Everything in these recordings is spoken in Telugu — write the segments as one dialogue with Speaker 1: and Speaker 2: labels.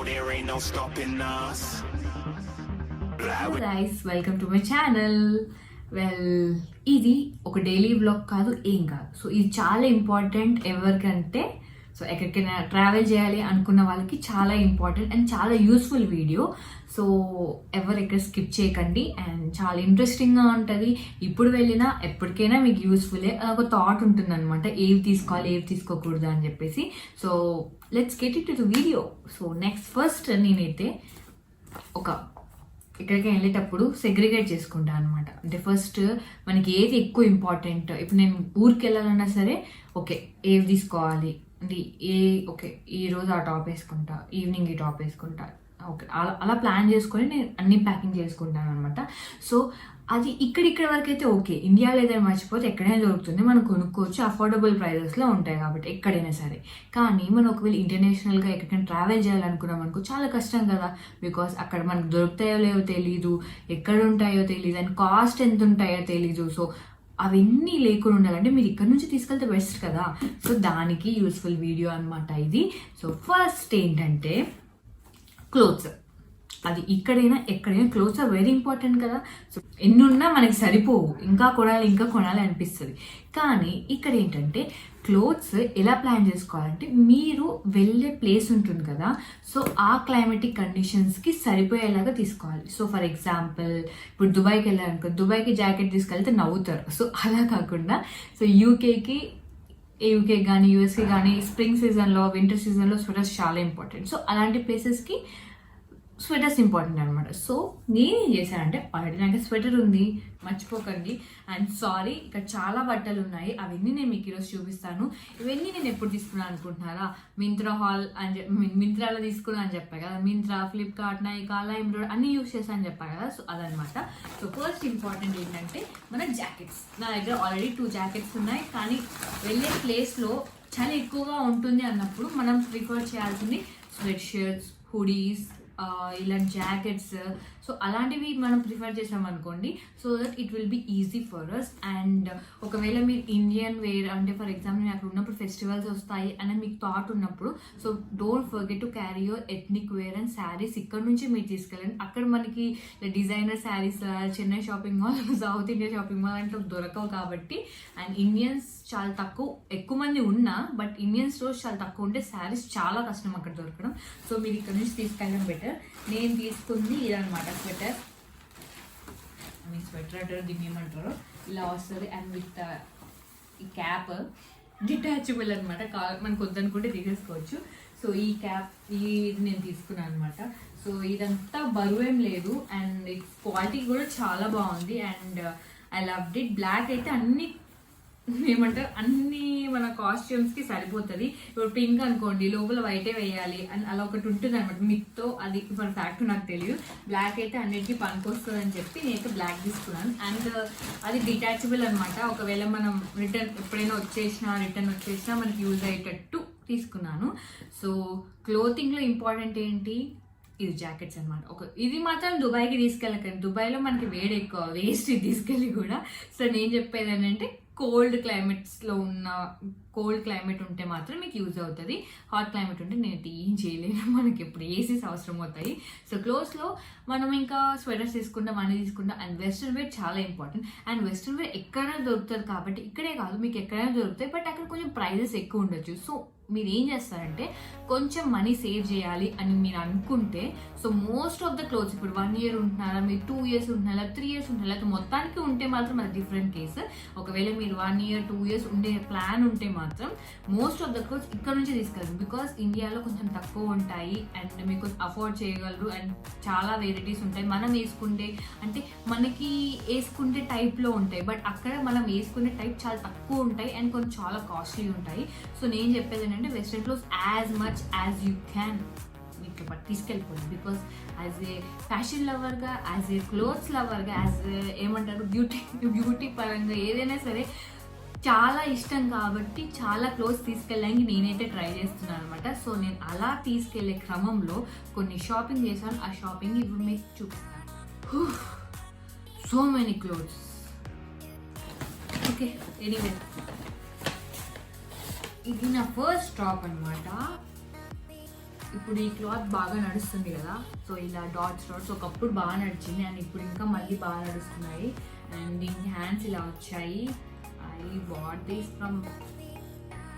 Speaker 1: there ain't no stopping us.
Speaker 2: Hello guys, welcome to my channel. Well ఇది ఒక డైలీ వ్లాగ్ కాదు, ఏం కాదు. సో ఇది చాలా ఇంపార్టెంట్ ఎవరికంటే, సో ఎక్కడికైనా ట్రావెల్ చేయాలి అనుకున్న వాళ్ళకి చాలా ఇంపార్టెంట్ అండ్ చాలా యూస్ఫుల్ వీడియో. సో ఎవరు ఎక్కడ స్కిప్ చేయకండి అండ్ చాలా ఇంట్రెస్టింగ్గా ఉంటుంది. ఇప్పుడు వెళ్ళినా ఎప్పటికైనా మీకు యూస్ఫుల్లే, ఒక థాట్ ఉంటుంది అనమాట, ఏవి తీసుకోవాలి ఏవి తీసుకోకూడదు అని చెప్పేసి. So let's get it to the video. So next first నేనైతే ఇక్కడికి వెళ్ళేటప్పుడు సెగ్రిగేట్ చేసుకుంటాను అనమాట. అంటే ఫస్ట్ మనకి ఏది ఎక్కువ ఇంపార్టెంట్, ఇప్పుడు నేను ఊరికి వెళ్ళాలన్నా సరే ఓకే ఏవి తీసుకోవాలి అంటే ఓకే ఈరోజు ఆ టాప్ వేసుకుంటా, ఈవినింగ్ ఈ టాప్ వేసుకుంటా, ఓకే అలా ప్లాన్ చేసుకొని నేను అన్ని ప్యాకింగ్ చేసుకుంటాను అనమాట. సో అది ఇక్కడిక్కడ వరకు అయితే ఓకే, ఇండియాలో ఏదైనా మర్చిపోతే ఎక్కడైనా దొరుకుతుంది, మనం కొనుక్కోవచ్చు, అఫోర్డబుల్ ప్రైజెస్లో ఉంటాయి కాబట్టి ఎక్కడైనా సరే. కానీ మనం ఒకవేళ ఇంటర్నేషనల్గా ఎక్కడికైనా ట్రావెల్ చేయాలనుకున్నాం అనుకో చాలా కష్టం కదా, బికాస్ అక్కడ మనకు దొరుకుతాయో లేవో తెలీదు, ఎక్కడ ఉంటాయో తెలీదు, అండ్ కాస్ట్ ఎంత ఉంటాయో తెలీదు. సో అవన్నీ లేకుండా ఉండాలంటే మీరు ఇక్కడ నుంచి తీసుకెళ్తే బెస్ట్ కదా. సో దానికి యూస్ఫుల్ వీడియో అనమాట ఇది. సో ఫస్ట్ ఏంటంటే క్లోత్స్. అది ఇక్కడైనా ఎక్కడైనా క్లోత్స్ ఆర్ వెరీ ఇంపార్టెంట్ కదా. సో ఎన్నున్నా మనకి సరిపోవు, ఇంకా కొనాలి అనిపిస్తుంది. కానీ ఇక్కడ ఏంటంటే క్లోత్స్ ఎలా ప్లాన్ చేసుకోవాలంటే, మీరు వెళ్ళే ప్లేస్ ఉంటుంది కదా, సో ఆ క్లైమేటిక్ కండిషన్స్కి సరిపోయేలాగా తీసుకోవాలి. సో ఫర్ ఎగ్జాంపుల్ ఇప్పుడు దుబాయ్కి వెళ్ళాలనుకో, దుబాయ్కి జాకెట్ తీసుకెళ్తే నవ్వుతారు. సో అలా కాకుండా సో యూకే కానీ యూఎస్కి కానీ స్ప్రింగ్ సీజన్లో వింటర్ సీజన్లో స్వెటర్స్ చాలా ఇంపార్టెంట్. సో అలాంటి ప్లేసెస్కి స్వెటర్స్ ఇంపార్టెంట్ అనమాట. సో నేనేం చేశానంటే, ఆల్రెడీ నాకు స్వెటర్ ఉంది మర్చిపోకండి. అండ్ సారీ, ఇక్కడ చాలా బట్టలు ఉన్నాయి, అవన్నీ నేను మీకు ఈరోజు చూపిస్తాను. ఇవన్నీ నేను ఎప్పుడు తీసుకున్నాను అనుకుంటున్నారా, మింత్రాలో తీసుకున్నాను అని చెప్పా కదా. మింత్రా, ఫ్లిప్కార్ట్, నైకా, లైమ్రోడ్ అన్నీ యూస్ చేశాను అని చెప్పా కదా. సో అదనమాట. సో ఫస్ట్ ఇంపార్టెంట్ ఏంటంటే మన జాకెట్స్. నా దగ్గర ఆల్రెడీ 2 జాకెట్స్ ఉన్నాయి, కానీ వెళ్ళే ప్లేస్లో చాలా ఎక్కువగా ఉంటుంది అన్నప్పుడు మనం ప్రిఫర్ చేయాల్సింది స్వెట్ షర్ట్స్, హుడీస్, ఇలాంటి జాకెట్స్. సో అలాంటివి మనం ప్రిఫర్ చేసామనుకోండి, so that it will be easy for us. And ఒకవేళ మీరు ఇండియన్ వేర్ అంటే ఫర్ ఎగ్జాంపుల్ అక్కడ ఉన్నప్పుడు ఫెస్టివల్స్ వస్తాయి అని మీకు థాట్ ఉన్నప్పుడు, so don't forget to carry your ethnic wear and saris. ఇక్కడ నుంచి మీరు తీసుకెళ్ళండి. అక్కడ మనకి designer saris Chennai shopping mall, south India shopping mall అంటే దొరకవు కాబట్టి. అండ్ ఇండియన్స్ చాలా ఎక్కువ మంది ఉన్నా, బట్ ఇండియన్ స్టోర్స్ చాలా తక్కువ ఉంటే శారీస్ చాలా కష్టం అక్కడ దొరకడం. సో మీరు ఇక్కడ నుంచి తీసుకెళ్ళడం బెటర్. నేను తీసుకుంది ఇదనమాట స్వెటర్. అంటారు దీన్ని ఏమంటారు, ఇలా వస్తుంది. అండ్ విత్ ఈ క్యాప్ డిటాచబుల్ అనమాట, మనకు వద్దనుకుంటే తీసేసుకోవచ్చు. సో ఈ క్యాప్ ఇది నేను తీసుకున్నాను అనమాట. సో ఇదంతా బరువేం లేదు అండ్ క్వాలిటీ కూడా చాలా బాగుంది. And I loved it. Black అయితే అన్ని మన కాస్ట్యూమ్స్కి సరిపోతుంది. ఇప్పుడు పింక్ అనుకోండి, లోపల వైటే వేయాలి అని అలా ఒకటి ఉంటుంది అనమాట మిత్తో. అది మన ఫ్యాక్ట్ నాకు తెలియదు. బ్లాక్ అయితే అన్నిటికీ పనికొస్తుంది అని చెప్పి నేనైతే బ్లాక్ తీసుకున్నాను. అండ్ అది డిటాచబుల్ అనమాట. ఒకవేళ మనం ఎప్పుడైనా రిటర్న్ వచ్చేసినా మనకి యూజ్ అయ్యేటట్టు తీసుకున్నాను. సో క్లోతింగ్లో ఇంపార్టెంట్ ఏంటి, ఇది జాకెట్స్ అనమాట. ఇది మాత్రం దుబాయ్కి తీసుకెళ్ళకండి, దుబాయ్లో మనకి వేడి ఎక్కువ, వేస్ట్ తీసుకెళ్ళి కూడా. సో నేను చెప్పేది ఏంటంటే కోల్డ్ క్లైమేట్ ఉంటే మాత్రం మీకు యూజ్ అవుతుంది. హాట్ క్లైమేట్ ఉంటే నేను ఏం చేయలేను, మనకి ఎప్పుడు ఏసీస్ అవసరం అవుతాయి. సో క్లోత్స్లో మనం ఇంకా స్వెటర్స్ తీసుకుంటాం, అన్నీ తీసుకుంటాం. అండ్ వెస్ట్రన్ వేర్ చాలా ఇంపార్టెంట్. అండ్ వెస్ట్రన్ వేర్ ఎక్కడైనా దొరుకుతుంది కాబట్టి, ఇక్కడే కాదు మీకు ఎక్కడైనా దొరుకుతాయి, బట్ అక్కడ కొంచెం ప్రైజెస్ ఎక్కువ ఉండొచ్చు. సో మీరు ఏం చేస్తారంటే, కొంచెం మనీ సేవ్ చేయాలి అని మీరు అనుకుంటే, so most of the clothes ఇప్పుడు 1 year ఉంటున్నారా, మీరు 2 years ఉంటున్నారా, 3 years ఉంటున్నారా, లేకపోతే మొత్తానికి ఉంటే మాత్రం అది డిఫరెంట్ కేసు. ఒకవేళ మీరు 1 year 2 years ఉండే ప్లాన్ ఉంటే మాత్రం మోస్ట్ ఆఫ్ ద క్లోత్స్ ఇక్కడ నుంచి తీసుకెళ్ళరు. బికాస్ ఇండియాలో కొంచెం తక్కువ ఉంటాయి అండ్ మీకు అఫోర్డ్ చేయగలరు. అండ్ చాలా వెరైటీస్ ఉంటాయి. మనం మనకి వేసుకుంటే టైప్లో ఉంటాయి, బట్ అక్కడ మనం వేసుకునే టైప్ చాలా తక్కువ ఉంటాయి అండ్ కొంచెం చాలా కాస్ట్లీ ఉంటాయి. సో నేను చెప్పేది ఏంటంటే, western clothes as much as you can మీకు తీసుకెళ్ళిపోయింది. బికాస్ యాజ్ ఏ ఫ్యాషన్ లవర్గా, యాజ్ ఏ క్లోత్స్ లవర్గా, యాజ్ ఏమంటారు బ్యూటీ పరంగా ఏదైనా సరే చాలా ఇష్టం కాబట్టి చాలా క్లోత్స్ తీసుకెళ్ళడానికి నేనైతే ట్రై చేస్తున్నాను అనమాట. సో నేను అలా తీసుకెళ్లే క్రమంలో కొన్ని షాపింగ్ చేశాను. ఆ షాపింగ్ ఇప్పుడు మీకు చూపిస్తాను. So many clothes. Okay, anyway ఇది నా ఫస్ట్ స్టాప్ అనమాట. ఇప్పుడు ఈ క్లాత్ బాగా నడుస్తుంది కదా, సో ఇలా డాట్స్ ఒకప్పుడు బాగా నడిచింది అండ్ ఇప్పుడు ఇంకా మళ్ళీ బాగా నడుస్తున్నాయి. అండ్ దీనికి హ్యాండ్స్ ఇలా వచ్చాయి. I bought this from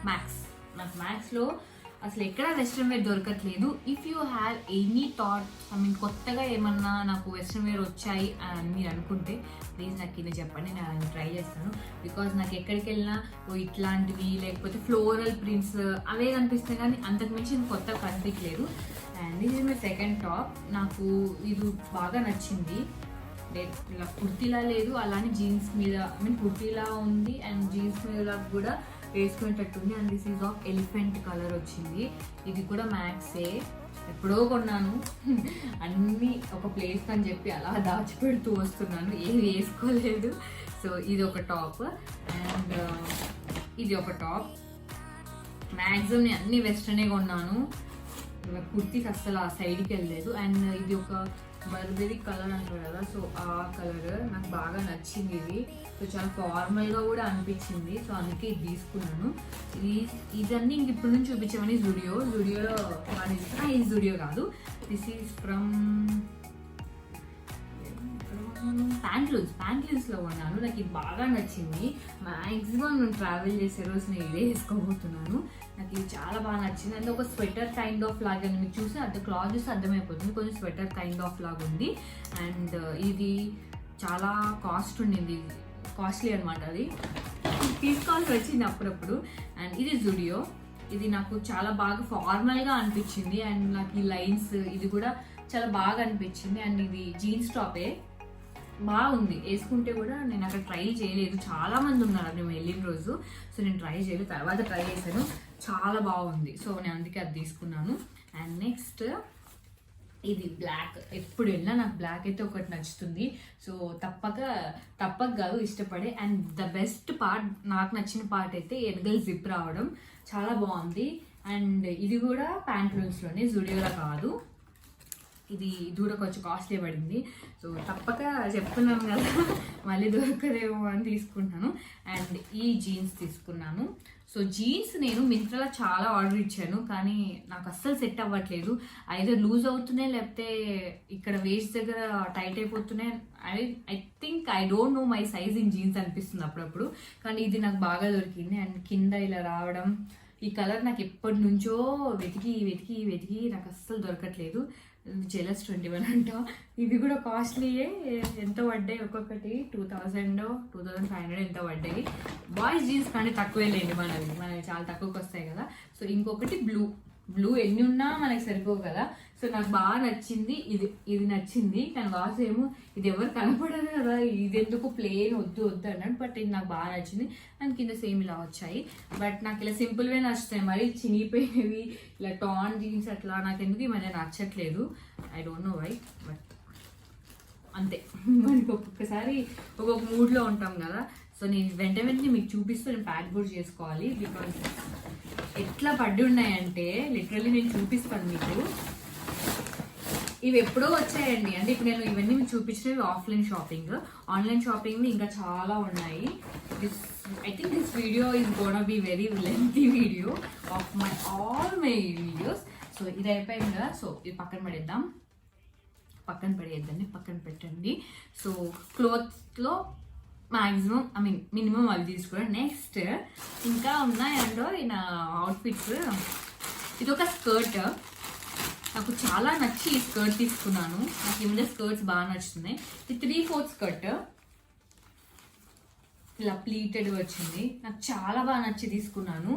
Speaker 2: max. నాకు మ్యాక్స్లో అసలు ఎక్కడ వెస్ట్రన్ వేర్ దొరకట్లేదు. If you have any thought, I mean కొత్తగా ఏమన్నా నాకు వెస్ట్రన్ వేర్ వచ్చాయి అని మీరు అనుకుంటే ప్లీజ్ నాకు కింద చెప్పండి, నేను అలాంటి ట్రై చేస్తాను. బికాజ్ నాకు ఎక్కడికి వెళ్ళినా ఇట్లాంటివి లేకపోతే ఫ్లోరల్ ప్రింట్స్ అవే కనిపిస్తాయి కానీ అంతకు మించి కొత్తగా కనిపించలేదు. అండ్ ఇది మై సెకండ్ టాప్. నాకు ఇది బాగా నచ్చింది. ఇలా కుర్తీలా లేదు, అలానే జీన్స్ మీద, ఐ మీన్ కుర్తీలా ఉంది అండ్ జీన్స్ మీద కూడా వేసుకునేటట్టుంది. And this is of elephant colour వచ్చింది. ఇది కూడా మ్యాక్సే, ఎప్పుడో కొన్నాను. అన్నీ ఒక ప్లేస్ అని చెప్పి అలా దాచిపెడుతూ వస్తున్నాను, ఏది వేసుకోలేదు. సో ఇది ఒక టాప్ అండ్ ఇది ఒక టాప్. మ్యాక్సిమం నేను అన్ని వెస్ట్రనే కొన్నాను, కుర్తీస్ అస్సలు ఆ సైడ్కి వెళ్ళలేదు. అండ్ ఇది ఒక బర్బెరీ కలర్ అంటారు కదా, సో ఆ కలర్ నాకు బాగా నచ్చింది. ఇది సో చాలా ఫార్మల్గా కూడా అనిపించింది, సో అందుకే ఇది తీసుకున్నాను. ఇదన్నీ ఇంక ఇప్పుడు నుంచి చూపించామని జూడియోలో ఇది జూడియో కాదు, దిస్ ఈజ్ ఫ్రమ్ ప్యాంట్లూన్స్లో కొన్నాను. నాకు ఇది బాగా నచ్చింది. మ్యాక్సిమం నేను ట్రావెల్ చేసే రోజు నేను ఇదే వేసుకోబోతున్నాను. నాకు ఇది చాలా బాగా నచ్చింది. అంటే ఒక స్వెటర్ కైండ్ ఆఫ్ లాగా మీకు చూసి అంటే క్లాత్ చూసి అర్థమైపోతుంది, కొంచెం స్వెటర్ కైండ్ ఆఫ్ లాగా ఉంది. అండ్ ఇది చాలా కాస్ట్లీ అనమాట, అది తీసుకోవాల్సి వచ్చింది అప్పుడప్పుడు. అండ్ ఇది జూడియో. ఇది నాకు చాలా బాగా ఫార్మల్గా అనిపించింది అండ్ నాకు ఈ లైన్స్ ఇది కూడా చాలా బాగా అనిపించింది. అండ్ ఇది జీన్స్ టాపే, బాగుంది వేసుకుంటే కూడా. నేను అక్కడ ట్రై చేయలేదు, చాలా మంది ఉన్నారు మేము వెళ్ళిన రోజు, సో నేను ట్రై చేయలేదు, తర్వాత ట్రై చేశాను, చాలా బాగుంది. సో నేను అందుకే అది తీసుకున్నాను. అండ్ నెక్స్ట్ ఇది బ్లాక్. ఎప్పుడు వెళ్ళినా నాకు బ్లాక్ అయితే ఒకటి నచ్చుతుంది, సో తప్పక కాదు ఇష్టపడే. అండ్ ద బెస్ట్ పార్ట్, నాకు నచ్చిన పార్ట్ అయితే ఎనగల్ జిప్ రావడం చాలా బాగుంది. అండ్ ఇది కూడా ప్యాంట్లూన్స్లోనే, జూడియోలో కాదు. ఇది కూడా కొంచెం కాస్ట్లీ పడింది, సో తప్పక చెప్తున్నాను కదా మళ్ళీ దొరకదేమో అని తీసుకుంటాను. అండ్ ఈ జీన్స్ తీసుకున్నాను. సో జీన్స్ నేను మింత్రాలో చాలా ఆర్డర్ ఇచ్చాను కానీ నాకు అస్సలు సెట్ అవ్వట్లేదు. ఐదర్ లూజ్ అవుతున్నాయి లేకపోతే ఇక్కడ వేస్ట్ దగ్గర టైట్ అయిపోతున్నాయి. I think I don't no my size in jeans అనిపిస్తుంది అప్పుడప్పుడు. కానీ ఇది నాకు బాగా దొరికింది. అండ్ కింద ఇలా రావడం, ఈ కలర్ నాకు ఎప్పటి నుంచో వెతికి నాకు అస్సలు దొరకట్లేదు. జెలస్ 21 అంట. ఇవి కూడా కాస్ట్లీయే, ఎంత పడ్డాయి ఒక్కొక్కటి 2000-2500 ఎంత పడ్డాయి. బాయ్స్ జీన్స్ కానీ తక్కువే లేండి, మనవి చాలా తక్కువకి వస్తాయి కదా. సో ఇంకొకటి బ్లూ ఎన్ని ఉన్నా మనకి సరిపోవు కదా, సో నాకు బాగా నచ్చింది. ఇది నచ్చింది కానీ వాసు ఏమో ఇది ఎవరు కనపడదు కదా, ఇది ఎందుకు ప్లేన్ వద్దు అన్నాడు. బట్ ఇది నాకు బాగా నచ్చింది. అండ్ కింద సేమ్ ఇలా వచ్చాయి. బట్ నాకు ఇలా సింపుల్వే నచ్చుతాయి, మరి చినిగిపోయినవి ఇలా టాన్ జీన్స్ అట్లా నాకు ఎందుకు ఈ మధ్య నచ్చట్లేదు. I don't know why, but అంతే. మనకి ఒక్కొక్కసారి ఒక్కొక్క మూడ్లో ఉంటాం కదా. సో నేను వెంటనే మీకు చూపిస్తూ నేను ప్యాక్ కూడా చేసుకోవాలి. బికాజ్ ఎట్లా పడి ఉన్నాయంటే లిటరల్లీ నేను చూపిస్తాను మీకు. ఇవి ఎప్పుడో వచ్చాయండి, అంటే ఇప్పుడు నేను ఇవన్నీ మీకు చూపించినవి ఆఫ్లైన్ షాపింగ్. ఆన్లైన్ షాపింగ్ ఇంకా చాలా ఉన్నాయి. I think this video is gonna be very lengthy video of all my videos. So ఇది అయిపోయింది కదా, సో ఇది పక్కన పెట్టండి. సో క్లోత్స్లో మ్యాక్సిమం మినిమం అవి తీసుకోండి. నెక్స్ట్ ఇంకా ఉన్నాయండో నా అవుట్ఫిట్స్. ఇది ఒక స్కర్ట్, నాకు చాలా నచ్చి ఈ స్కర్ట్ తీసుకున్నాను. నాకు ఈ మధ్య స్కర్ట్స్ బాగా నచ్చుతున్నాయి. ఇది 3/4 స్కర్ట్, ఇలా ప్లీటెడ్ వచ్చింది, నాకు చాలా బాగా నచ్చి తీసుకున్నాను.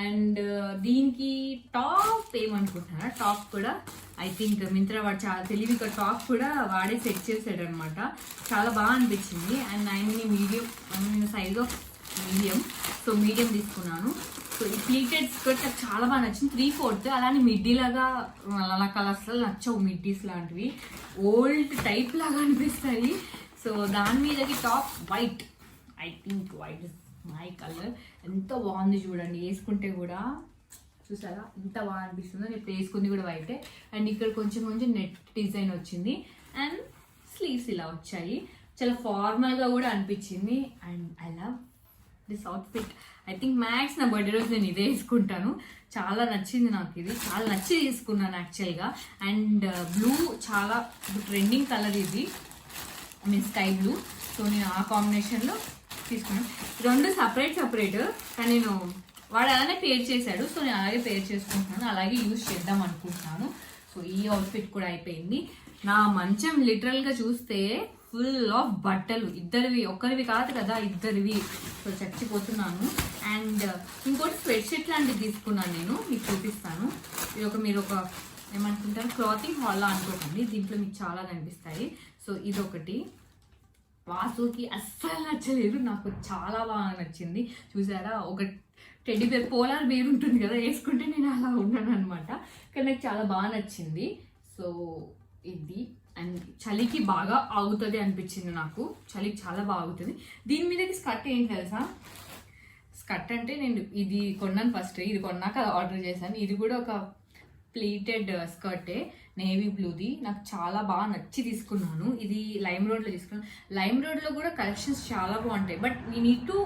Speaker 2: అండ్ దీనికి టాప్ ఏమనుకుంటున్నారా, టాప్ కూడా ఐ థింక్ మింత్రా వాడు చాలా తెలివిగా టాప్ కూడా వాడే సెట్ చేసాడు అనమాట. చాలా బాగా అనిపించింది. అండ్ నేను size of medium, so medium తీసుకున్నాను. సో ఈ ప్లీటెడ్ స్కర్ట్ నాకు చాలా బాగా నచ్చింది. 3/4 అలానే మిడ్డీలాగా నాకు అసలు నచ్చవు మిడ్డీస్ లాంటివి, ఓల్డ్ టైప్ లాగా అనిపిస్తాయి. సో దాని మీదకి top white, I think white is my colour. ఎంత బాగుంది చూడండి, వేసుకుంటే కూడా చూసారా ఎంత బాగా అనిపిస్తుందో. నేను ఇప్పుడు వేసుకుంది కూడా వైటే. అండ్ ఇక్కడ కొంచెం నెట్ డిజైన్ వచ్చింది అండ్ స్లీవ్స్ ఇలా వచ్చాయి. చాలా ఫార్మల్గా కూడా అనిపించింది. And I love this outfit. I think max నా బర్త్డే రోజు నేను ఇదే వేసుకుంటాను. చాలా నచ్చింది నాకు, ఇది చాలా నచ్చి తీసుకున్నాను యాక్చువల్గా. అండ్ బ్లూ చాలా ట్రెండింగ్ కలర్ ఇది, I mean sky blue. So నేను ఆ కాంబినేషన్లో తీసుకున్నాను. రెండు సపరేట్ కానీ నేను వాడు అలానే పేర్ చేశాడు, సో నేను అలాగే పేర్ చేసుకుంటున్నాను, అలాగే యూజ్ చేద్దాం అనుకుంటున్నాను. సో ఈ అవుట్ఫిట్ కూడా అయిపోయింది. నా మంచం లిటరల్గా చూస్తే ఫుల్ ఆఫ్ బట్టలు, ఇద్దరివి, ఒక్కరివి కాదు కదా, ఇద్దరివి. సో చచ్చిపోతున్నాను. అండ్ ఇంకోటి స్వెట్ షర్ట్ లాంటివి తీసుకున్నాను నేను, మీకు చూపిస్తాను. ఇది మీరు ఒక ఏమనుకుంటారు, క్లాతింగ్ హాల్లో అనుకోకండి, దీంట్లో మీకు చాలా కనిపిస్తాయి. సో ఇదొకటి వాసుకి అస్సలు నచ్చలేదు, నాకు చాలా బాగా నచ్చింది. చూసారా, ఒక టెడ్డీ బేర్, పోలార్ బేర్ ఉంటుంది కదా, వేసుకుంటే నేను అలా ఉన్నాను అనమాట. కానీ నాకు చాలా బాగా నచ్చింది. సో ఇది, అండ్ చలికి బాగా ఆగుతుంది అనిపించింది నాకు, చలికి చాలా బాగా ఆగుతుంది. దీని మీదకి స్కర్ట్ ఏంటి తెలుసా, స్కర్ట్ అంటే నేను ఇది కొన్నాను ఫస్ట్, ఇది కొన్నాక ఆర్డర్ చేశాను. ఇది కూడా ఒక ప్లీటెడ్ స్కర్టే, నేవీ బ్లూది, నాకు చాలా బాగా నచ్చి తీసుకున్నాను. ఇది లైమ్ రోడ్లో తీసుకున్నాను. లైమ్ రోడ్లో కూడా కలెక్షన్స్ చాలా బాగుంటాయి, బట్ వీ నీడ్ టు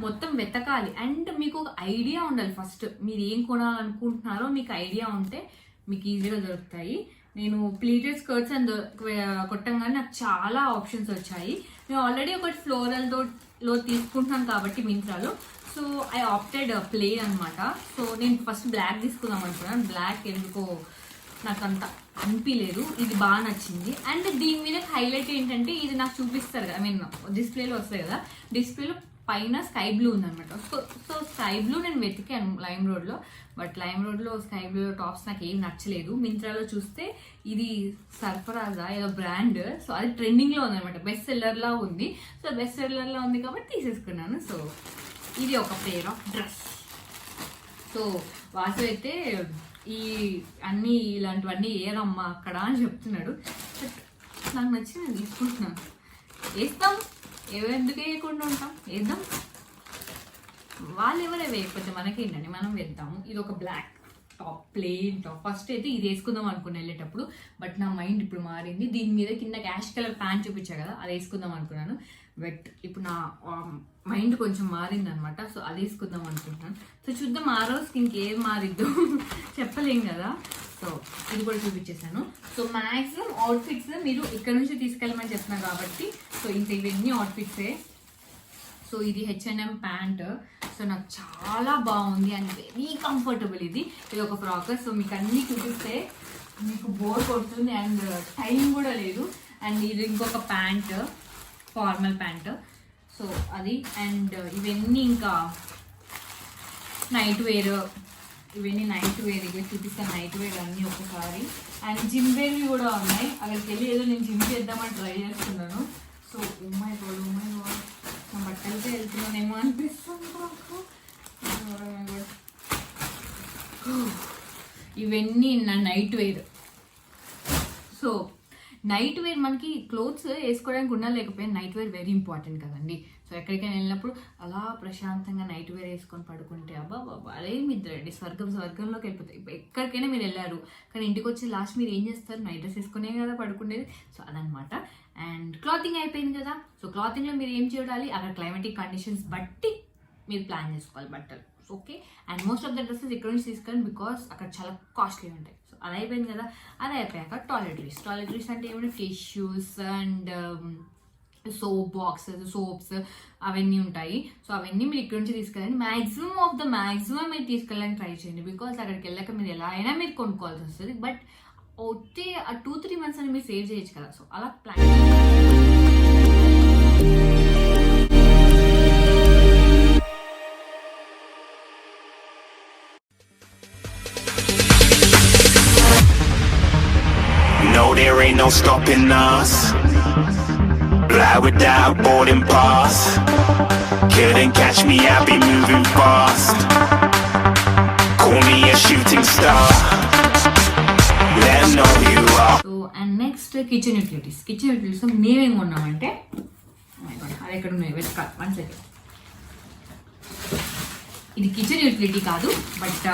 Speaker 2: మొత్తం వెతకాలి. అండ్ మీకు ఒక ఐడియా ఉండాలి ఫస్ట్, మీరు ఏం కొనాలనుకుంటున్నారో మీకు ఐడియా ఉంటే మీకు ఈజీగా దొరుకుతాయి. నేను ప్లీటెడ్ స్కర్ట్స్ అండ్ కొట్టంగానే నాకు చాలా ఆప్షన్స్ వచ్చాయి. నేను ఆల్రెడీ ఒకటి ఫ్లోరల్తో తీసుకుంటున్నాను కాబట్టి మింత్రాలో, సో ఐ ఆప్టెడ్ ప్లెయిన్ అనమాట. సో నేను ఫస్ట్ బ్లాక్ తీసుకుందాం అనుకున్నాను, బ్లాక్ ఎందుకో నాకు అంత అనిపించలేదు, ఇది బాగా నచ్చింది. అండ్ దీని మీద హైలైట్ ఏంటంటే, ఇది నాకు చూపిస్తారు కదా, ఐ మీన్ డిస్ప్లేలో వస్తాయి కదా, డిస్ప్లేలో పైన స్కై బ్లూ ఉందనమాట. సో స్కై బ్లూ నేను వెతికాను లైమ్ రోడ్లో, బట్ లైమ్ రోడ్లో స్కై బ్లూ టాప్స్ నాకు ఏం నచ్చలేదు. మింత్రాలో చూస్తే ఇది సర్ఫరాజా ఏదో బ్రాండ్, సో అది ట్రెండింగ్లో ఉందనమాట, బెస్ట్ సెల్లర్లా ఉంది. సో బెస్ట్ సెల్లర్లా ఉంది కాబట్టి తీసేసుకున్నాను. సో ఇది ఒక pair of dress. So Vasu అయితే ఈ అన్నీ ఇలాంటివన్నీ ఏరమ్మా అక్కడ అని చెప్తున్నాడు, బట్ నాకు నచ్చి నేను తీసుకుంటున్నాను. వేస్తాం, ఎందుకు వేయకుండా ఉంటాం, వేద్దాం. వాళ్ళు ఎవరే వేయకపోతే మనకేంటండి, మనం వేద్దాము. ఇది ఒక black top, plain top. First అయితే ఇది వేసుకుందాం అనుకుని వెళ్ళేటప్పుడు, బట్ నా మైండ్ ఇప్పుడు మారింది. దీని మీద కింద యాష్ కలర్ ప్యాంట్ చూపించా కదా, అది వేసుకుందాం అనుకున్నాను, బట్ ఇప్పుడు నా మైండ్ కొంచెం మారింది అనమాట. సో అది వేసుకుందాం అనుకుంటున్నాను. సో చూద్దాం ఆ రోజుకి ఇంకేం మారిద్దో చెప్పలేం కదా. సో ఇది కూడా చూపించేశాను. సో మ్యాక్సిమం అవుట్ఫిట్స్ మీరు ఇక్కడ నుంచి తీసుకెళ్ళమని చెప్తున్నారు కాబట్టి, సో ఇంత ఇవన్నీ అవుట్ఫిట్సే. సో ఇది H&M ప్యాంట్, సో నాకు చాలా బాగుంది అండ్ వెరీ కంఫర్టబుల్. ఇది ఒక ఫ్రాక్. సో మీకు అన్నీ చూపిస్తే మీకు బోర్ కొడుతుంది అండ్ టైం కూడా లేదు. అండ్ ఇది ఇంకొక ప్యాంట్, ఫార్మల్ ప్యాంట్. సో అది, అండ్ ఇవన్నీ ఇంకా నైట్ వేర్, ఇవన్నీ నైట్ వేర్, ఇవి చూపిస్తాను నైట్ వేర్ అన్నీ ఒకసారి. అండ్ జిమ్ వేర్వి కూడా ఉన్నాయి, అక్కడికి వెళ్ళి ఏదో నేను జిమ్ చేద్దామని ట్రై చేస్తున్నాను. సో ఉమ్మాయి గోడ్ నా బట్టలతో వెళ్తున్నానేమో అనిపిస్తుంది నాకు. ఇవన్నీ నా night wear. So night wear మనకి క్లోత్స్ వేసుకోవడానికి ఉన్నా లేకపోయినా నైట్ వేర్ వెరీ ఇంపార్టెంట్ కదండి. సో ఎక్కడికైనా వెళ్ళినప్పుడు అలా ప్రశాంతంగా నైట్ వేర్ వేసుకొని పడుకుంటే అబ్బా బాబా అదే మిద్రండి, స్వర్గంలోకి వెళ్ళిపోతాయి. ఎక్కడికైనా మీరు వెళ్ళారు కానీ ఇంటికి వచ్చి లాస్ట్ మీరు ఏం చేస్తారు, నైట్ డ్రెస్ వేసుకునే కదా పడుకునేది. సో అదనమాట. అండ్ క్లాతింగ్ అయిపోయింది కదా. సో క్లాతింగ్లో మీరు ఏం చూడాలి, అక్కడ క్లైమాటిక్ కండిషన్స్ బట్టి మీరు ప్లాన్ చేసుకోవాలి బట్టలు. Okay, and most of the dresses ఇక్కడ నుంచి తీసుకెళ్ళండి, బికాస్ అక్కడ చాలా కాస్ట్లీ ఉంటాయి. సో అది అయిపోయింది కదా. అది అయిపోయాక టాయిలెటరీస్ అంటే ఏమైనా tissues and soap boxes, soaps అవన్నీ ఉంటాయి. సో అవన్నీ మీరు ఇక్కడ నుంచి తీసుకెళ్ళండి. మ్యాక్సిమం మీరు తీసుకెళ్ళడానికి ట్రై చేయండి, బికాస్ అక్కడికి వెళ్ళాక మీరు ఎలా అయినా మీరు కొనుక్కోవాల్సి వస్తుంది. బట్ వచ్చే ఆ 2-3 months అని మీరు సేవ్ చేయొచ్చు కదా. సో అలా plan.
Speaker 1: No, there ain't no stopping us. Fly without boarding pass. Couldn't catch me, I'll be moving fast. Call me a shooting star. Let 'em know who you are.
Speaker 2: So and next kitchen utilities మేమేం కొన్నామంటే, అది ఎక్కడ ఉన్నాయి వెతకాలి, 1 second. ఇది కిచెన్ యూటిలిటీ కాదు, బట్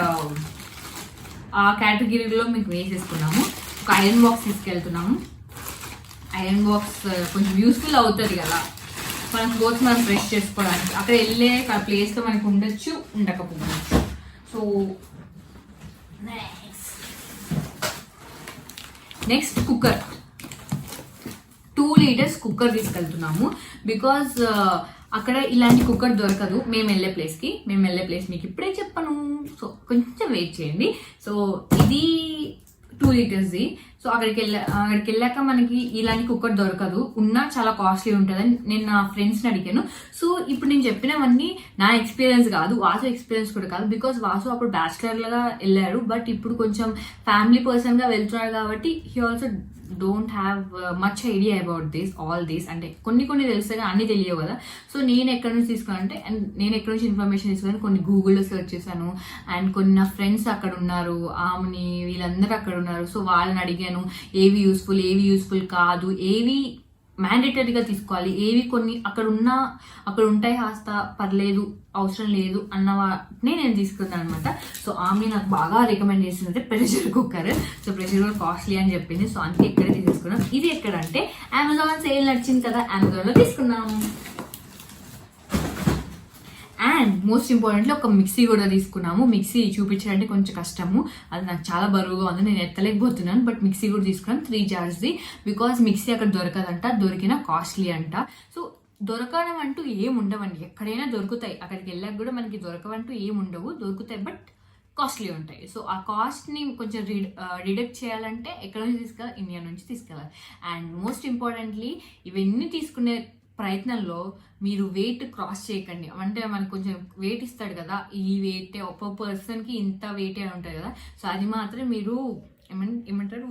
Speaker 2: ఆ కేటగిరీలో మీకు వేసేసుకున్నాము. ఒక ఐరన్ బాక్స్ తీసుకెళ్తున్నాము. ఐరన్ బాక్స్ కొంచెం యూస్ఫుల్ అవుతుంది కదా. సో మన క్లోత్స్ మనం ఫ్రెష్ చేసుకోవడానికి. అక్కడ వెళ్ళే ఆ ప్లేస్లో మనకు ఉండొచ్చు, ఉండకపోవచ్చు. So next cooker, 2 litres cooker తీసుకెళ్తున్నాము. బికాజ్ అక్కడ ఇలాంటి కుక్కర్ దొరకదు మేము వెళ్ళే ప్లేస్ మీకు ఇప్పుడే చెప్పను. సో కొంచెం వెయిట్ చేయండి. సో ఇది 2 లీటర్స్ది. సో అక్కడికి వెళ్ళాక మనకి ఇలాంటి కుక్కర్ దొరకదు, ఉన్నా చాలా కాస్ట్లీ ఉంటుందని నేను నా ఫ్రెండ్స్ని అడిగాను. సో ఇప్పుడు నేను చెప్పినవన్నీ నా ఎక్స్పీరియన్స్ కాదు, వాసు ఎక్స్పీరియన్స్ కూడా కాదు. బికాజ్ వాసు అప్పుడు బ్యాచిలర్గా వెళ్ళారు, బట్ ఇప్పుడు కొంచెం ఫ్యామిలీ పర్సన్గా వెళ్తున్నారు కాబట్టి he also don't have much idea about all these. అంటే కొన్ని తెలుస్తాయి కానీ అన్ని తెలియవు కదా. సో నేను ఎక్కడి నుంచి తీసుకున్నాను అంటే, అండ్ నేను ఎక్కడి నుంచి ఇన్ఫర్మేషన్ తీసుకున్నాను, కొన్ని గూగుల్లో సెర్చ్ చేశాను. అండ్ కొన్ని నా ఫ్రెండ్స్ అక్కడ ఉన్నారు, ఆమెని వీళ్ళందరూ అక్కడ ఉన్నారు. సో వాళ్ళని అడిగాను ఏవి యూస్ఫుల్ కాదు, ఏవి మ్యాండేటరీగా తీసుకోవాలి, ఏవి కొన్ని అక్కడ ఉంటాయి కాస్త పర్లేదు అవసరం లేదు అన్న వాటిని నేను తీసుకున్నాను అనమాట. సో ఆమె నాకు బాగా రికమెండ్ చేసిందంటే pressure cooker. So pressure cooker costly అని చెప్పింది. సో అందుకే ఇక్కడే తీసుకున్నాం. ఇది ఎక్కడంటే అమెజాన్ సేల్ నడిచింది కదా, అమెజాన్లో తీసుకున్నాము. అండ్ మోస్ట్ ఇంపార్టెంట్లీ ఒక మిక్సీ కూడా తీసుకున్నాము. మిక్సీ చూపించాలంటే కొంచెం కష్టము, అది నాకు చాలా బరువుగా ఉంది, నేను ఎత్తలేకపోతున్నాను. బట్ మిక్సీ కూడా తీసుకున్నాను 3 జార్స్ది. బికాజ్ మిక్సీ అక్కడ దొరకదంట, దొరికినా కాస్ట్లీ అంట. సో దొరకడం అంటూ ఏముండవండి, ఎక్కడైనా దొరుకుతాయి. అక్కడికి వెళ్ళాక కూడా మనకి దొరకవంటూ ఏముండవు, దొరుకుతాయి బట్ కాస్ట్లీ ఉంటాయి. సో ఆ కాస్ట్ని కొంచెం రిడక్ట్ చేయాలంటే ఎక్కడ నుంచి తీసుకెళ్ళాలి, ఇండియా నుంచి తీసుకెళ్ళాలి. అండ్ మోస్ట్ ఇంపార్టెంట్లీ ఇవన్నీ తీసుకునే ప్రయత్నంలో మీరు వెయిట్ క్రాస్ చేయకండి. అంటే మనకు కొంచెం వెయిట్ ఇస్తాడు కదా, ఈ వెయిట్ ఒక పర్సన్కి ఇంత వెయిట్ అని ఉంటుంది కదా. సో అది మాత్రం మీరు ఏమంటారు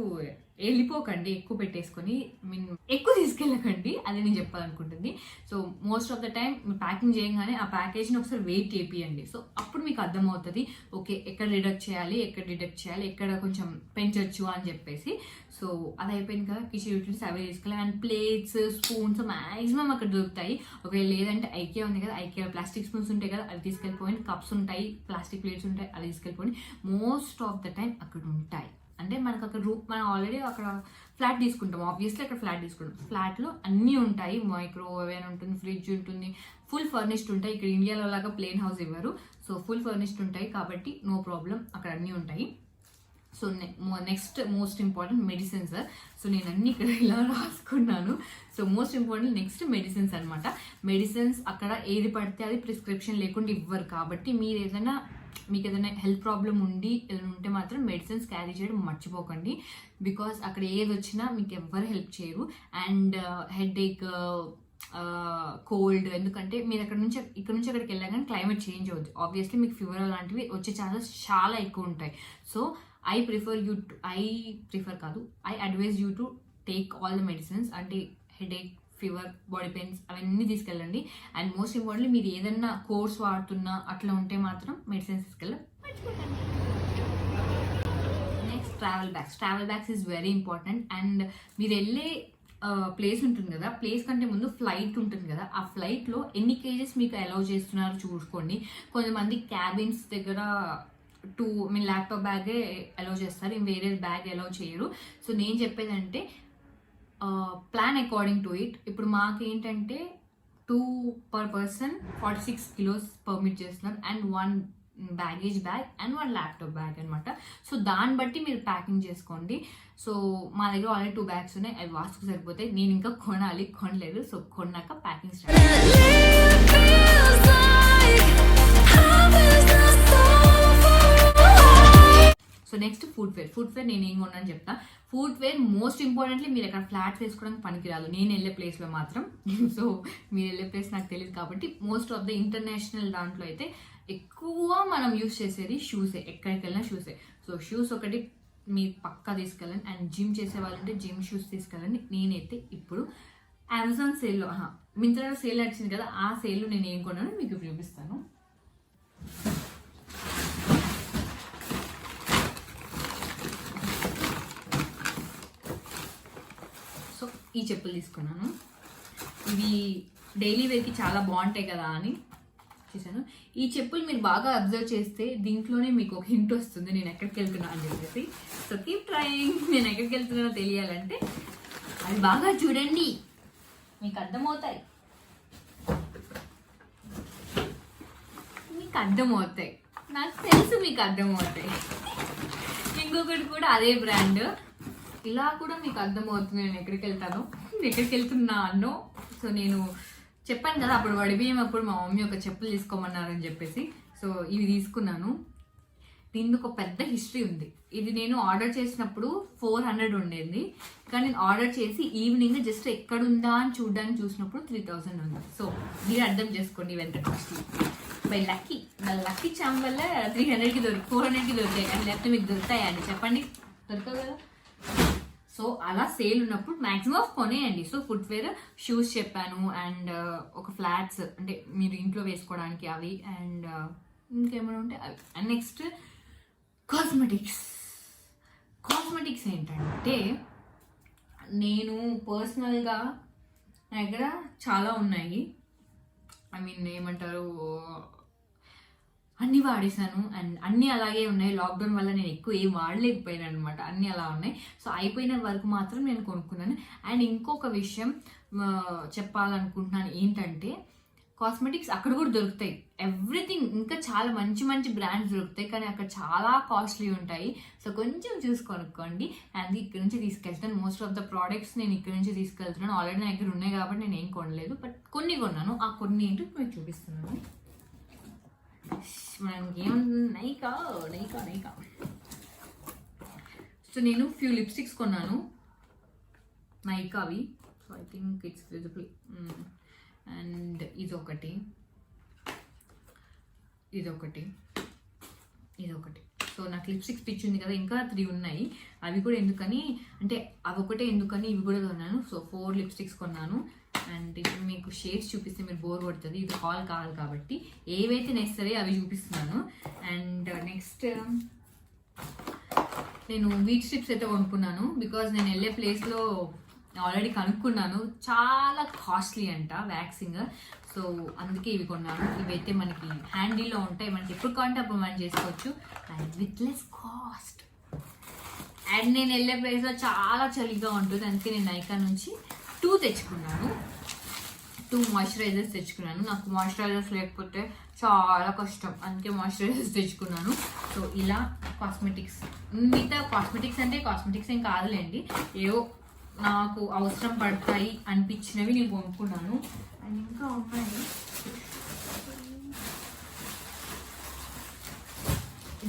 Speaker 2: వెళ్ళిపోకండి, ఎక్కువ పెట్టేసుకొని ఎక్కువ తీసుకెళ్ళకండి, అది నేను చెప్పాలనుకుంటుంది. So most of the time packing చేయగానే ఆ ప్యాకేజ్ని ఒకసారి వెయిట్ చేపియండి. సో అప్పుడు మీకు అర్థమవుతుంది ఓకే ఎక్కడ డిడక్ట్ చేయాలి, ఎక్కడ కొంచెం పెంచవచ్చు అని చెప్పేసి. సో అది అయిపోయింది కదా, కిచెన్ యూటిలిటీస్ అవే తీసుకెళ్ళాలి. అండ్ ప్లేట్స్, స్పూన్స్ మ్యాక్సిమం అక్కడ దొరుకుతాయి. ఒకవేళ లేదంటే ఐకియా ఉంది కదా, ఐకియా ప్లాస్టిక్ స్పూన్స్ ఉంటాయి కదా, అవి తీసుకెళ్ళిపోయింది. కప్స్ ఉంటాయి, ప్లాస్టిక్ ప్లేట్స్ ఉంటాయి, అవి తీసుకెళ్ళిపోయింది. మోస్ట్ ఆఫ్ ద టైం అక్కడ ఉంటాయి. అంటే మనకు అక్కడ మనం ఆల్రెడీ అక్కడ ఫ్లాట్ తీసుకుంటాం, ఆబ్వియస్లీ అక్కడ ఫ్లాట్ తీసుకుంటాం. ఫ్లాట్లో అన్నీ ఉంటాయి, మైక్రోవేవ్ అని ఉంటుంది, ఫ్రిడ్జ్ ఉంటుంది, ఫుల్ ఫర్నిష్డ్ ఉంటాయి. ఇక్కడ ఇండియాలో లాగా ప్లేన్ హౌస్ ఇవ్వరు. సో ఫుల్ ఫర్నిష్డ్ ఉంటాయి కాబట్టి నో ప్రాబ్లం, అక్కడ అన్నీ ఉంటాయి. So next most important medicines. So నేను అన్ని ఇక్కడ ఇలా రాసుకున్నాను. So most important next medicines అనమాట. మెడిసిన్స్ అక్కడ ఏది పడితే అది ప్రిస్క్రిప్షన్ లేకుండా ఇవ్వరు కాబట్టి మీకు ఏదైనా హెల్త్ ప్రాబ్లం ఉంటే మాత్రం మెడిసిన్స్ క్యారీ చేయడం మర్చిపోకండి. బికాస్ అక్కడ ఏది వచ్చినా మీకు ఎవ్వరు హెల్ప్ చేయరు. అండ్ హెడేక్, కోల్డ్, ఎందుకంటే మీరు ఇక్కడ నుంచి అక్కడికి వెళ్ళగానే క్లైమేట్ చేంజ్ అవుతుంది. ఆబ్వియస్లీ మీకు ఫీవర్ అలాంటివి వచ్చే ఛాన్సెస్ చాలా ఎక్కువ ఉంటాయి. So I advise you to take all the medicines. అంటే హెడేక్, ఫీవర్, బాడీ పెయిన్స్ అవన్నీ తీసుకెళ్ళండి. అండ్ మోస్ట్ ఇంపార్టెంట్లీ మీరు ఏదన్నా కోర్స్ వాడుతున్నా అట్లా ఉంటే మాత్రం మెడిసిన్స్ తీసుకెళ్ళడం మర్చిపోకండి. Next travel bags is very important. And మీరు వెళ్ళే ప్లేస్ ఉంటుంది కదా, ప్లేస్ కంటే ముందు ఫ్లైట్ ఉంటుంది కదా, ఆ ఫ్లైట్లో ఎన్ని కేజెస్ మీకు అలౌ చేస్తున్నారో చూసుకోండి. కొంతమంది క్యాబిన్స్ దగ్గర ల్యాప్టాప్ బ్యాగే అలౌ చేస్తారు, వేరే బ్యాగ్ అలౌ చేయరు. సో నేను చెప్పేదంటే ప్లాన్ అకార్డింగ్ టు ఇట్. ఇప్పుడు మాకేంటంటే 2 per person 46 kilos పర్మిట్ చేస్తున్నారు. And 1 baggage bag and 1 laptop bag అనమాట. సో దాన్ని బట్టి మీరు ప్యాకింగ్ చేసుకోండి. సో మా దగ్గర ఆల్రెడీ 2 బ్యాగ్స్ ఉన్నాయి, అవి వాసుకు సరిపోతాయి. నేను ఇంకా కొనలేదు. సో కొన్నాక packing start. So next footwear నేను ఏం కొన్నాను చెప్తా. ఫుట్వేర్ మోస్ట్ ఇంపార్టెంట్లీ మీరు ఎక్కడ ఫ్లాట్స్ వేసుకోవడానికి పనికిరాదు, నేను వెళ్ళే ప్లేస్లో మాత్రం. సో మీరు వెళ్ళే ప్లేస్ నాకు తెలియదు కాబట్టి మోస్ట్ ఆఫ్ ద ఇంటర్నేషనల్ దాంట్లో అయితే ఎక్కువ మనం యూస్ చేసేది షూసే, ఎక్కడికి వెళ్ళినా షూసే. సో షూస్ ఒకటి మీరు పక్కా తీసుకెళ్ళండి. అండ్ జిమ్ చేసే వాళ్ళు ఉంటే జిమ్ షూస్ తీసుకెళ్ళండి. నేనైతే ఇప్పుడు అమెజాన్ సేల్లో మింత్రాలో సేల్ నడిచింది కదా, ఆ సేల్లో నేను ఏం కొన్నానో మీకు చూపిస్తాను. ఈ చెప్పులు తీసుకున్నాను, ఇవి డైలీ వేర్కి చాలా బాగుంటాయి కదా అని చేశాను. ఈ చెప్పులు మీరు బాగా అబ్జర్వ్ చేస్తే దీంట్లోనే మీకు ఒక హింట్ వస్తుంది నేను ఎక్కడికి వెళ్తున్నా అని చెప్పేసి. సో కీప్ ట్రయింగ్, నేను ఎక్కడికి వెళ్తున్నానో తెలియాలంటే అవి బాగా చూడండి, మీకు అర్థమవుతాయి. మీకు అర్థమవుతాయి, నాకు తెలుసు మీకు అర్థమవుతాయి. ఇంకొకటి కూడా అదే బ్రాండ్, ఇలా కూడా మీకు అర్థమవుతుంది నేను ఎక్కడికి వెళ్తున్నానో. సో నేను చెప్పాను కదా అప్పుడు వడిబియ్యం అప్పుడు మా మమ్మీ ఒక చెప్పులు తీసుకోమన్నారని చెప్పేసి, సో ఇవి తీసుకున్నాను. దీనికి ఒక పెద్ద హిస్టరీ ఉంది. ఇది నేను ఆర్డర్ చేసినప్పుడు 400 ఉండేది, కానీ నేను ఆర్డర్ చేసి ఈవినింగ్ జస్ట్ ఎక్కడుందా అని చూసినప్పుడు 3000 ఉంది. సో మీరు అర్థం చేసుకోండి ఇవి ఎంత కాస్ట్లీ. బై లక్కీ, నా లక్కీ చామ్ వల్ల 300కి 400కి దొరికాయి, కానీ లేకపోతే మీకు దొరుకుతాయా అండి చెప్పండి? దొరకవు కదా. సో అలా సేల్ ఉన్నప్పుడు మ్యాక్సిమం కొనేయండి. సో ఫుట్వేర్, షూస్ చెప్పాను, అండ్ ఒక ఫ్లాట్స్ అంటే మీరు ఇంట్లో వేసుకోవడానికి అవి, అండ్ ఇంకేమైనా ఉంటే అవి. అండ్ నెక్స్ట్ కాస్మెటిక్స్ ఏంటంటే నేను పర్సనల్గా నా దగ్గర చాలా ఉన్నాయి. ఐ మీన్ ఏమంటారు, అన్నీ వాడేసాను అండ్ అన్నీ అలాగే ఉన్నాయి. లాక్డౌన్ వల్ల నేను ఎక్కువ ఏం వాడలేకపోయాను అనమాట, అన్నీ అలా ఉన్నాయి. సో అయిపోయిన వరకు మాత్రం నేను కొనుక్కున్నాను. అండ్ ఇంకొక విషయం చెప్పాలనుకుంటున్నాను ఏంటంటే, కాస్మెటిక్స్ అక్కడ కూడా దొరుకుతాయి, ఎవ్రీథింగ్ ఇంకా చాలా మంచి మంచి బ్రాండ్స్ దొరుకుతాయి, కానీ అక్కడ చాలా కాస్ట్లీ ఉంటాయి. సో కొంచెం చూసి కొనుక్కోండి. అండ్ ఇక్కడ నుంచి తీసుకెళ్తాను, మోస్ట్ ఆఫ్ ద ప్రోడక్ట్స్ నేను ఇక్కడ నుంచి తీసుకెళ్తున్నాను. ఆల్రెడీ నా దగ్గర ఉన్నాయి కాబట్టి నేను ఏం కొనలేదు, బట్ కొన్ని కొన్నాను. ఆ కొన్ని ఏంటో మీకు చూపిస్తున్నాను. మనకి ఏమన్నా నైకా. సో నేను ఫ్యూ లిప్స్టిక్స్ కొన్నాను నైకావి. So I think it's visible. And ఇదొకటి. సో నాకు లిప్స్టిక్స్ పిచ్ ఉంది కదా, ఇంకా 3 ఉన్నాయి. అవి కూడా ఎందుకని అంటే అవొకటే ఎందుకని ఇవి కూడా కొన్నాను. సో 4 లిప్స్టిక్స్ కొన్నాను. అండ్ ఇప్పుడు మీకు షేడ్స్ చూపిస్తే మీరు బోర్ కొడుతుంది, ఇది హాల్ కావాలి కాబట్టి ఏవైతే నెక్స్ట్ అవి చూపిస్తున్నాను. అండ్ నెక్స్ట్ నేను వీట్ స్ట్రిప్స్ అయితే కొనుక్కున్నాను, బికాజ్ నేను వెళ్ళే ప్లేస్లో ఆల్రెడీ కనుక్కున్నాను, చాలా కాస్ట్లీ అంట వ్యాక్సింగ్. సో అందుకే ఇవి కొన్నాను. ఇవైతే మనకి హ్యాండీలో ఉంటాయి, మనకి ఎప్పుడు కావాలంటే అప్పుడు మనం చేసుకోవచ్చు and with less cost. And నేను వెళ్ళే ప్లేస్లో చాలా చలిగా ఉంటుంది, అందుకే నేను నైకా నుంచి 2 తెచ్చుకున్నాను. 2 మాయిశ్చరైజర్స్ తెచ్చుకున్నాను. నాకు మాయిశ్చరైజర్స్ లేకపోతే చాలా కష్టం, అందుకే మాయిశ్చరైజర్స్ తెచ్చుకున్నాను. సో ఇలా కాస్మెటిక్స్, మిగతా కాస్మెటిక్స్ అంటే కాస్మెటిక్స్ ఏం కాదులేండి, ఏవో నాకు అవసరం పడతాయి అనిపించినవి నేను కొనుక్కున్నాను. అండ్ ఇంకా ఉన్నాయి,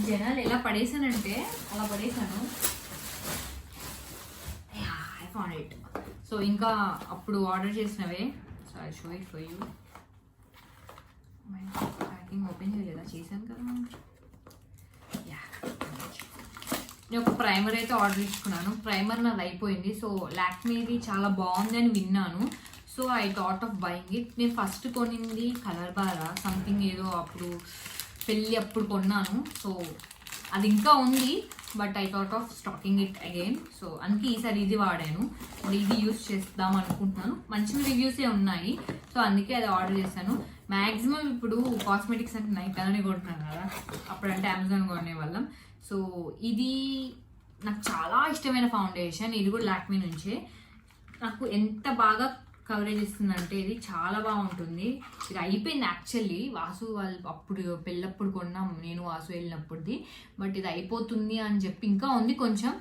Speaker 2: జనాలు ఎలా పడేసానంటే అలా పడేసాను. I found it. సో ఇంకా అప్పుడు ఆర్డర్ చేసినవే. So I show it for you. Packing open చేయలేదా, చేశాను కదా. నేను ఒక ప్రైమర్ అయితే ఆర్డర్ చేసుకున్నాను. ప్రైమర్ నాది అయిపోయింది. సో లాక్మీది చాలా బాగుంది అని విన్నాను. So I thought of buying it. నేను ఫస్ట్ కొనింది కలర్ బారా సంథింగ్ ఏదో, అప్పుడు పెళ్ళి అప్పుడు కొన్నాను. సో అది ఇంకా ఉంది, but I thought of stocking it again. So అందుకే ఈసారి ఇది వాడాను, ఇది యూస్ చేద్దాం అనుకుంటున్నాను. మంచి రివ్యూసే ఉన్నాయి, సో అందుకే అది ఆర్డర్ చేశాను. మ్యాక్సిమం ఇప్పుడు కాస్మెటిక్స్ అంటే నైకాలోనే కొంటున్నాను కదా, అప్పుడంటే అమెజాన్ కొనే వాళ్ళం. సో ఇది నాకు చాలా ఇష్టమైన ఫౌండేషన్, ఇది కూడా లాక్మీ నుంచే. నాకు ఎంత బాగా కవరేజ్ ఇస్తుందంటే ఇది చాలా బాగుంటుంది. ఇది అయిపోయింది యాక్చువల్లీ, వాసు వాళ్ళు అప్పుడు పెళ్ళప్పుడు కొన్నాం, నేను వాసు వెళ్ళినప్పుడుది. బట్ ఇది అయిపోతుంది అని చెప్పి ఇంకా ఉంది కొంచెం,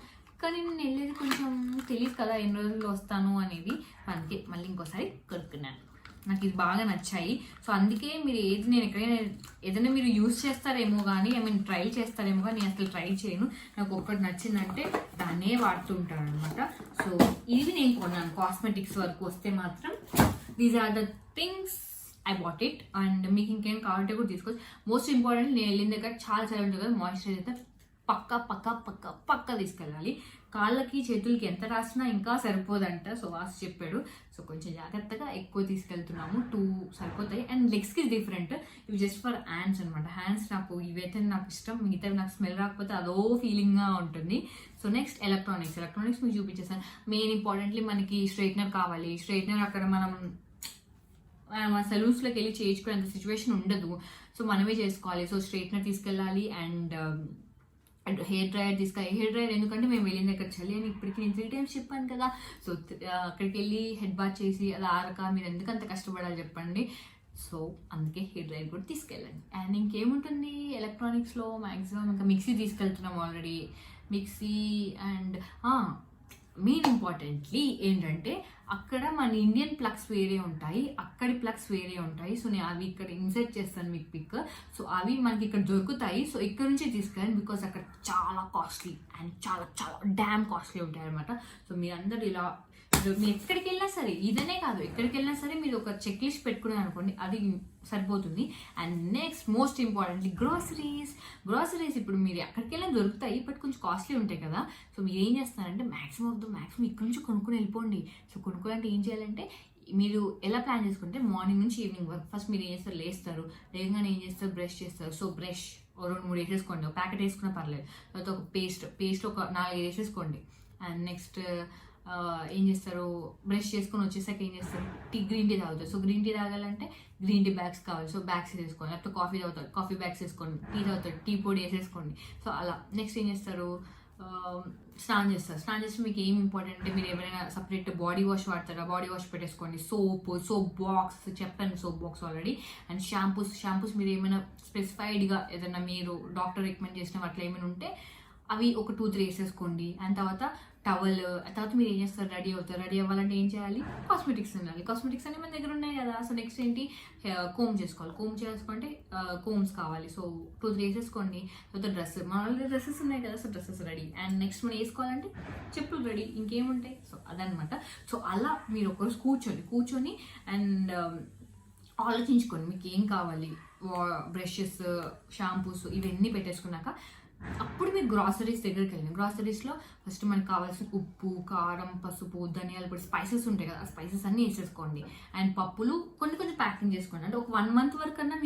Speaker 2: కానీ నేను వెళ్ళేది కొంచెం తెలియదు కదా ఎన్ని రోజుల్లో వస్తాను అనేది, అందుకే మళ్ళీ ఇంకోసారి కొనుక్కున్నాను. నాకు ఇది బాగా నచ్చాయి. సో అందుకే మీరు నేను ఎక్కడైనా ఏదైనా మీరు యూజ్ చేస్తారేమో కానీ, ఐ మీన్ ట్రై చేస్తారేమో కానీ నేను అసలు ట్రై చేయను. నాకు ఒక్కటి నచ్చిందంటే దాన్నే వాడుతుంటాను అనమాట. సో ఇవి నేను కొన్నాను. కాస్మెటిక్స్ వరకు వస్తే మాత్రం these are the things I bought it. And మీకు ఇంకేం కావాలంటే కూడా తీసుకోవచ్చు. మోస్ట్ ఇంపార్టెంట్, నేను వెళ్ళిన దగ్గర చాలా చలి ఉంటుంది కదా, మాయిశ్చరైజర్ అయితే పక్కా తీసుకెళ్ళాలి. కాళ్ళకి చేతులకి ఎంత రాసినా ఇంకా సరిపోదంట, సో వాసు చెప్పాడు. సో కొంచెం జాగ్రత్తగా ఎక్కువ తీసుకెళ్తున్నాము, 2 సరిపోతాయి. అండ్ లెగ్స్కి డిఫరెంట్, ఇవి జస్ట్ ఫర్ హ్యాండ్స్ అనమాట. హ్యాండ్స్ నాకు ఇవైతే నాకు ఇష్టం, మిగతావి నాకు స్మెల్ రాకపోతే అదో ఫీలింగ్గా ఉంటుంది. సో నెక్స్ట్ ఎలక్ట్రానిక్స్ మీకు చూపించేసాను. మెయిన్ ఇంపార్టెంట్లీ మనకి స్ట్రైట్నర్ కావాలి. స్ట్రైట్నర్ అక్కడ మనం సలూన్స్లోకి వెళ్ళి చేయించుకునేంత సిచ్యువేషన్ ఉండదు, సో మనమే చేసుకోవాలి. సో స్ట్రైట్నర్ తీసుకెళ్ళాలి. అండ్ హెయిర్ డ్రైయర్ ఎందుకంటే మేము వెళ్ళిన దగ్గర చలి అని ఇప్పటికి నేను 3 times చెప్పాను కదా. సో అక్కడికి వెళ్ళి హెడ్ బాత్ చేసి అలా ఆరక మీరు ఎందుకు అంత కష్టపడాలి చెప్పండి. సో అందుకే హెయిర్ డ్రైయర్ కూడా తీసుకెళ్ళండి. అండ్ ఇంకేముంటుంది ఎలక్ట్రానిక్స్లో మ్యాక్సిమం, ఇంకా మిక్సీ తీసుకెళ్తున్నాం ఆల్రెడీ, మిక్సీ. అండ్ మెయిన్ ఇంపార్టెంట్లీ ఏంటంటే అక్కడ మన ఇండియన్ ప్లగ్స్ వేరే ఉంటాయి, అక్కడి ప్లగ్స్ వేరే ఉంటాయి. సో నేను అవి ఇక్కడ ఇన్సర్ట్ చేస్తాను మీకు పిక్. సో అవి మనకి ఇక్కడ దొరుకుతాయి. సో ఇక్కడ నుంచి తీసుకెళ్ళండి, బికాస్ అక్కడ చాలా కాస్ట్లీ అండ్ చాలా చాలా డ్యామ్ కాస్ట్లీ ఉంటాయి అనమాట. సో మీరందరూ ఇలా మీరు ఎక్కడికి వెళ్ళినా సరే, ఇదనే కాదు ఎక్కడికి వెళ్ళినా సరే మీరు ఒక చెక్ లిస్ట్ పెట్టుకున్నారు అనుకోండి, అది సరిపోతుంది. And next most importantly groceries ఇప్పుడు మీరు ఎక్కడికి వెళ్ళినా దొరుకుతాయి, బట్ కొంచెం కాస్ట్లీ ఉంటాయి కదా. సో మీరు ఏం చేస్తారంటే మ్యాక్సిమం ఇక్కడ నుంచి కొనుక్కొని వెళ్ళిపోండి. సో కొనుక్కోవాలంటే ఏం చేయాలంటే మీరు ఎలా ప్లాన్ చేసుకుంటే మార్నింగ్ నుంచి ఈవినింగ్ వరకు ఫస్ట్ మీరు ఏం చేస్తారు, లేవగానే ఏం చేస్తారు, బ్రష్ చేస్తారు. సో బ్రష్ 2-3 వేసేసుకోండి, ఒక ప్యాకెట్ వేసుకున్నా పర్లేదు. తర్వాత ఒక పేస్ట్ ఒక 4 వేసేసుకోండి. అండ్ నెక్స్ట్ ఏం చేస్తారు, బ్రష్ చేసుకొని వచ్చేసాక ఏం చేస్తారు, గ్రీన్ టీ తాగుతారు. సో గ్రీన్ టీ తాగాలంటే గ్రీన్ టీ బ్యాగ్స్ కావాలి. సో బ్యాగ్స్ వేసేసుకోండి. లేకపోతే కాఫీ తాగుతారు, కాఫీ బ్యాగ్స్ వేసుకోండి. టీ తాగుతారు, టీ పొడి వేసేసుకోండి. సో అలా నెక్స్ట్ ఏం చేస్తారు, స్నానం చేస్తే మీకు ఏం ఇంపార్టెంట్ అంటే మీరు ఎవరైనా సపరేట్ బాడీ వాష్ వాడతారా, బాడీ వాష్ పెట్టేసుకోండి. సోప్ బాక్స్ చెప్పాను, soap box already. And shampoos మీరు ఏమైనా స్పెసిఫైడ్గా ఏదైనా మీరు డాక్టర్ రికమెండ్ చేసిన అట్లా ఏమైనా ఉంటే అవి ఒక 2-3 వేసేసుకోండి. And towel. తర్వాత మీరు ఏం చేస్తారు, రెడీ అవ్వాలంటే ఏం చేయాలి, కాస్మెటిక్స్ ఉండాలి. కాస్మెటిక్స్ అన్ని మన దగ్గర ఉన్నాయి కదా. సో నెక్స్ట్ ఏంటి, కోమ్ చేసుకుంటే కోమ్స్ కావాలి. సో 2-3 వేసేసుకోండి. తర్వాత మన డ్రెస్సెస్ ఉన్నాయి కదా, so dresses ready. And next మనం వేసుకోవాలంటే చెప్పులు రెడీ, ఇంకేముంటాయి. సో అదనమాట. సో అలా మీరు ఒకరోజు కూర్చొని అండ్ ఆలోచించుకోండి మీకు ఏం కావాలి. బ్రషెస్, షాంపూస్ ఇవన్నీ పెట్టేసుకున్నాక అప్పుడు మీరు గ్రాసరీస్ దగ్గరికి వెళ్ళండి. గ్రాసరీస్లో ఫస్ట్ మనకు కావాల్సిన ఉప్పు, కారం, పసుపు, ధనియాల పొడి, స్పైసెస్ ఉంటాయి కదా, ఆ స్పైసెస్ అన్నీ వేసేసుకోండి. అండ్ పప్పులు కొంచెం ప్యాకింగ్ చేసుకోండి. అంటే ఒక 1 month వరకు అన్నా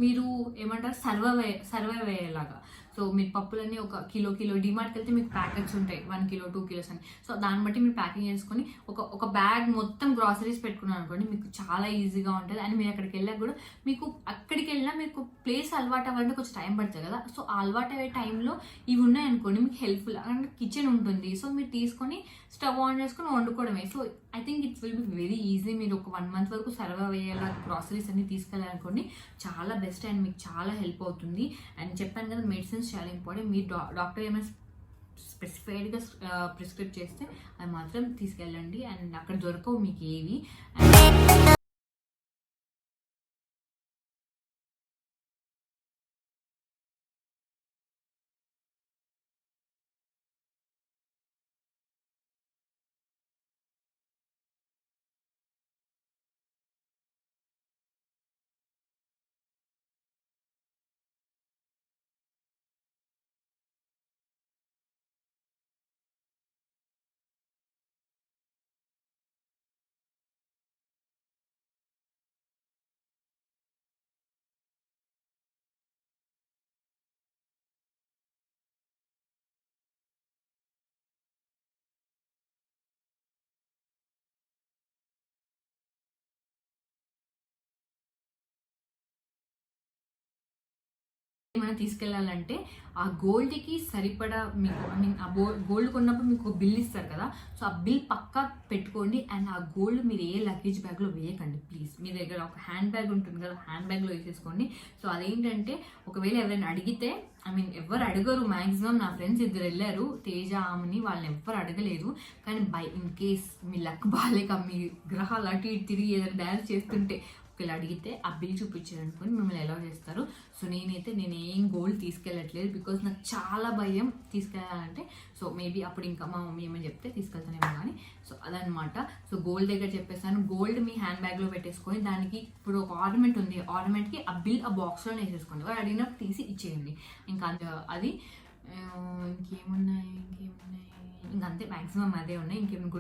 Speaker 2: మీరు ఏమంటారు సర్వైవ్ అయ్యేలాగా. సో మీరు పప్పులన్నీ ఒక కిలో డిమార్ట్కి వెళ్తే మీకు ప్యాకెట్స్ ఉంటాయి 1 kilo 2 kilos అని. సో దాన్ని బట్టి మీరు ప్యాకింగ్ చేసుకొని ఒక బ్యాగ్ మొత్తం గ్రాసరీస్ పెట్టుకున్నాను అనుకోండి, మీకు చాలా ఈజీగా ఉంటుంది. అండ్ మీరు అక్కడికి వెళ్ళాక కూడా అక్కడికి వెళ్ళినా మీకు ప్లేస్ అలవాటు అవ్వాలంటే కొంచెం టైం పడుతుంది కదా. సో అలవాటు అయ్యే టైంలో ఇవి ఉన్నాయనుకోండి మీకు హెల్ప్ఫుల్. అంటే కిచెన్ ఉంటుంది, సో మీరు తీసుకొని స్టవ్ ఆన్ చేసుకొని వండుకోవడమే. So I think it will be very easy. మీరు ఒక 1 month వరకు సర్వైవ్ అయ్యేలా గ్రాసరీస్ అన్ని తీసుకెళ్ళాలనుకోండి, చాలా బెస్ట్ అండ్ మీకు చాలా హెల్ప్ అవుతుంది. అండ్ చెప్పాను కదా, మెడిసిన్స్ చాలా ఇంపార్టెంట్. మీరు డాక్టర్ ఏమైనా స్పెసిఫైడ్గా ప్రిస్క్రైబ్ చేస్తే అది మాత్రం తీసుకెళ్ళండి. అండ్ అక్కడ దొరకవు మీకు ఏవి. మనం తీసుకెళ్ళాలంటే ఆ గోల్డ్కి సరిపడా మీకు ఆ గోల్డ్ కొన్నప్పుడు మీకు బిల్ ఇస్తారు కదా. సో ఆ బిల్ పక్కా పెట్టుకోండి. అండ్ ఆ గోల్డ్ మీరు ఏ లగేజ్ బ్యాగ్లో వేయకండి ప్లీజ్. మీ దగ్గర ఒక హ్యాండ్ బ్యాగ్ ఉంటుంది కదా, హ్యాండ్ బ్యాగ్లో వేసేసుకోండి. సో అదేంటంటే ఒకవేళ ఎవరైనా అడిగితే, ఎవరు అడగరు మ్యాక్సిమం. నా ఫ్రెండ్స్ 2 వెళ్ళారు, తేజ, ఆమెని, వాళ్ళని ఎవ్వరు అడగలేదు. కానీ ఇన్ కేస్ మీ లక్ బాగాలేక మీ గ్రహాలు అటు ఇటు తిరిగి ఏదైనా డ్యాన్స్ చేస్తుంటే ఒకవేళ అడిగితే ఆ బిల్ చూపించారనుకోని మిమ్మల్ని ఎలా చేస్తారు. సో నేను ఏం గోల్డ్ తీసుకెళ్ళట్లేదు, బికాజ్ నాకు చాలా భయం తీసుకెళ్ళాలంటే. సో మేబీ అప్పుడు ఇంకా మా మమ్మీ ఏమని చెప్తే తీసుకెళ్తానేమో కానీ. సో అదనమాట. సో గోల్డ్ దగ్గర చెప్పేస్తాను. గోల్డ్ మీ హ్యాండ్ బ్యాగ్లో పెట్టేసుకొని దానికి ఇప్పుడు ఒక ఆర్నమెంట్ ఉంది, ఆర్నమెంట్కి ఆ బిల్ ఆ బాక్స్లోనే వేసేసుకోండి. వాడు అడిగినప్పుడు తీసి ఇచ్చేయండి. ఇంకా అది ఇంకేమున్నాయి ఇంకంతే, మ్యాక్సిమం అదే ఉన్నాయి. ఇంకేమైనా